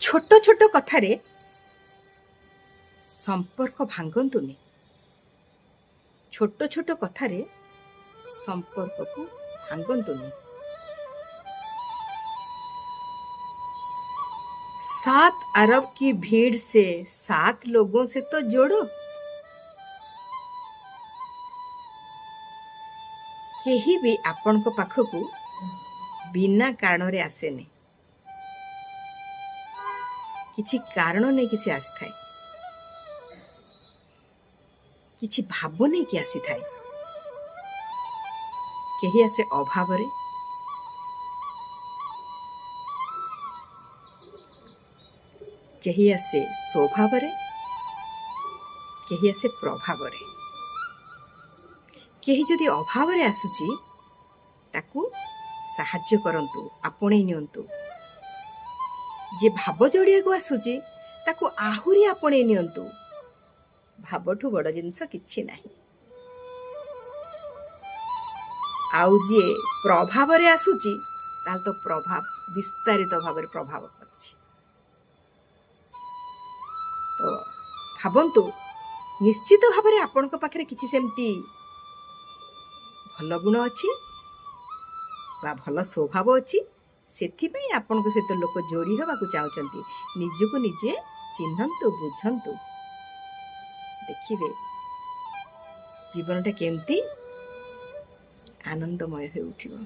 ଛୋଟ ଛୋଟ କଥାରେ ସମ୍ପର୍କ ଭାଙ୍ଗନ୍ତୁନି। ଛୋଟ ଛୋଟ କଥାରେ ସମ୍ପର୍କକୁ ଭାଙ୍ଗନ୍ତୁନି। 7 अरब की भीड़ से 7 लोगों से तो जोड़ो। केही भी आपनको पाखकू बिना कारण रे आसेनी। किछि कारण नहीं किसी आसी किछि भाव नहीं कि आसी थाए। केही आसे अभाव रे, केही आसे स्वभाव रे, केही आसे प्रभाव रे। केही जदि अभाव रे आसुची ताकू साहाଯ୍य करंतु, आपणे नियंतु। जे भाव जोड़िया को आसुची ताकू आहुरी आपणे नियंतु। भावठू बड़ जिनस किछि नाही। आउ जे प्रभाव रे आसुची ताल तो प्रभाव विस्तारित भाव रे प्रभाव अछि। तो भावंतु निश्चित भाव रे आपन को पाखरे किछि सेमती भल गुण अछि बा भल स्वभाव अछि। सेथिपई आपन को सहित लोक जोड़ी हेबा को चाहउचंती। निजको निजे चिन्हंतु, बुझंतु, देखिबे जीवनटा केमती आनंदमय हो उठिबो।